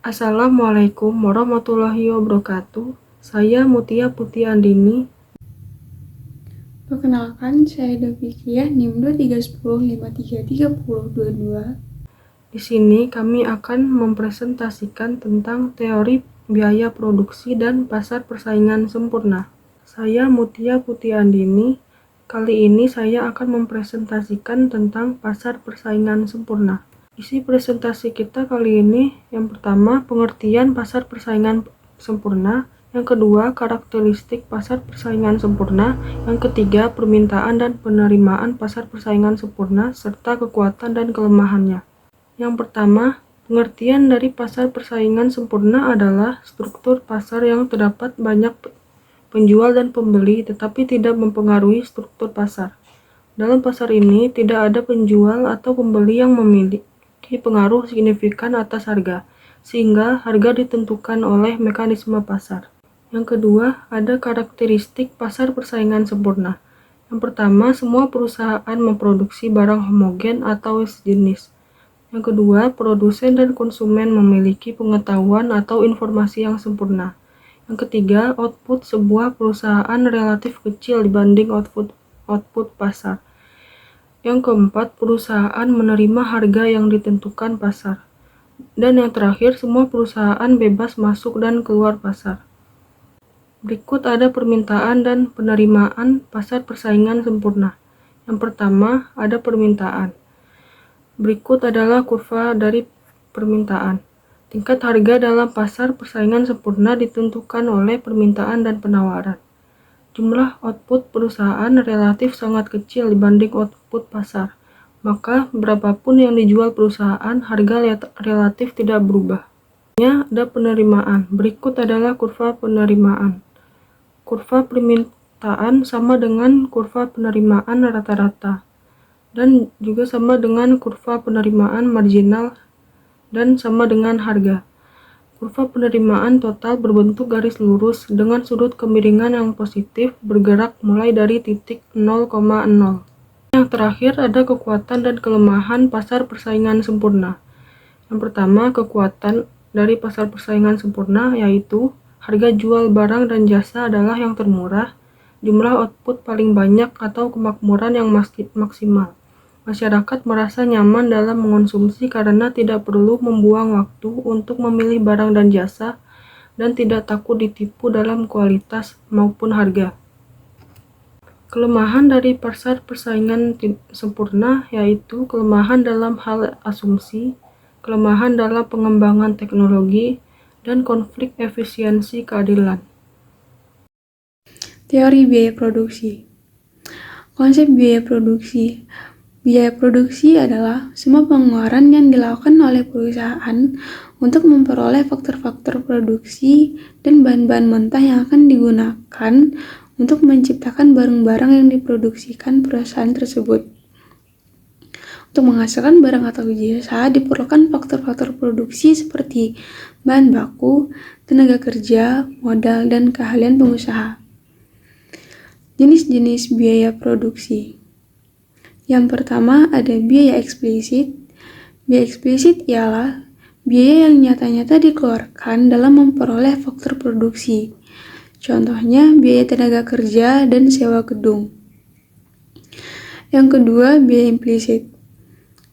Assalamualaikum warahmatullahi wabarakatuh. Saya Mutia Putih Andini. Perkenalkan, saya Davikia NIM 231053322. Di sini kami akan mempresentasikan tentang teori biaya produksi dan pasar persaingan sempurna. Saya Mutia Putih Andini. Kali ini saya akan mempresentasikan tentang pasar persaingan sempurna. Isi presentasi kita kali ini, yang pertama, pengertian pasar persaingan sempurna. Yang kedua, karakteristik pasar persaingan sempurna. Yang ketiga, permintaan dan penerimaan pasar persaingan sempurna, serta kekuatan dan kelemahannya. Yang pertama, pengertian dari pasar persaingan sempurna adalah struktur pasar yang terdapat banyak penjual dan pembeli, tetapi tidak mempengaruhi struktur pasar. Dalam pasar ini, tidak ada penjual atau pembeli yang memiliki pengaruh signifikan atas harga, sehingga harga ditentukan oleh mekanisme pasar. Yang kedua, ada karakteristik pasar persaingan sempurna. Yang pertama, semua perusahaan memproduksi barang homogen atau sejenis. Yang kedua, produsen dan konsumen memiliki pengetahuan atau informasi yang sempurna. Yang ketiga, output sebuah perusahaan relatif kecil dibanding output pasar. Yang keempat, perusahaan menerima harga yang ditentukan pasar. Dan yang terakhir, semua perusahaan bebas masuk dan keluar pasar. Berikut ada permintaan dan penerimaan pasar persaingan sempurna. Yang pertama, ada permintaan. Berikut adalah kurva dari permintaan. Tingkat harga dalam pasar persaingan sempurna ditentukan oleh permintaan dan penawaran. Jumlah output perusahaan relatif sangat kecil dibanding output pasar, maka berapapun yang dijual perusahaan, harga relatif tidak berubah. Ada penerimaan. Berikut adalah kurva penerimaan. Kurva permintaan sama dengan kurva penerimaan rata-rata, dan juga sama dengan kurva penerimaan marginal, dan sama dengan harga. Kurva penerimaan total berbentuk garis lurus dengan sudut kemiringan yang positif bergerak mulai dari titik 0,0. Yang terakhir ada kekuatan dan kelemahan pasar persaingan sempurna. Yang pertama, kekuatan dari pasar persaingan sempurna yaitu harga jual barang dan jasa adalah yang termurah, jumlah output paling banyak atau kemakmuran yang maksimal. Masyarakat merasa nyaman dalam mengonsumsi karena tidak perlu membuang waktu untuk memilih barang dan jasa dan tidak takut ditipu dalam kualitas maupun harga. Kelemahan dari pasar persaingan sempurna yaitu kelemahan dalam hal asumsi, kelemahan dalam pengembangan teknologi, dan konflik efisiensi keadilan. Teori biaya produksi. Konsep biaya produksi. Biaya produksi adalah semua pengeluaran yang dilakukan oleh perusahaan untuk memperoleh faktor-faktor produksi dan bahan-bahan mentah yang akan digunakan untuk menciptakan barang-barang yang diproduksikan perusahaan tersebut. Untuk menghasilkan barang atau jasa diperlukan faktor-faktor produksi seperti bahan baku, tenaga kerja, modal, dan keahlian pengusaha. Jenis-jenis biaya produksi. Yang pertama ada biaya eksplisit. Biaya eksplisit ialah biaya yang nyata-nyata dikeluarkan dalam memperoleh faktor produksi. Contohnya biaya tenaga kerja dan sewa gedung. Yang kedua, biaya implisit.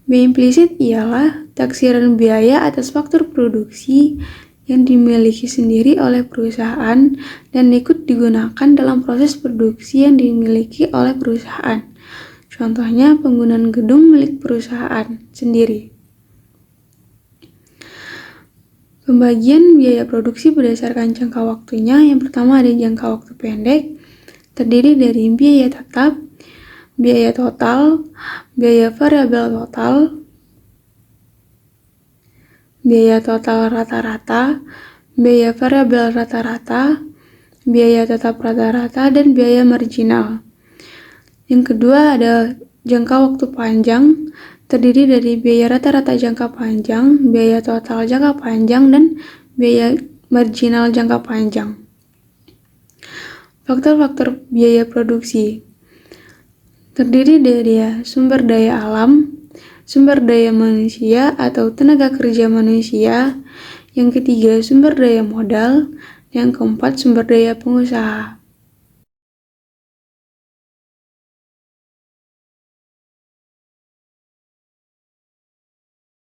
Biaya implisit ialah taksiran biaya atas faktor produksi yang dimiliki sendiri oleh perusahaan dan ikut digunakan dalam proses produksi yang dimiliki oleh perusahaan. Contohnya penggunaan gedung milik perusahaan sendiri. Pembagian biaya produksi berdasarkan jangka waktunya. Yang pertama ada jangka waktu pendek, terdiri dari biaya tetap, biaya total, biaya variabel total, biaya total rata-rata, biaya variabel rata-rata, biaya tetap rata-rata, dan biaya marginal. Yang kedua ada jangka waktu panjang, terdiri dari biaya rata-rata jangka panjang, biaya total jangka panjang, dan biaya marginal jangka panjang. Faktor-faktor biaya produksi terdiri dari sumber daya alam, sumber daya manusia atau tenaga kerja manusia Yang ketiga, sumber daya modal. Yang keempat, sumber daya pengusaha.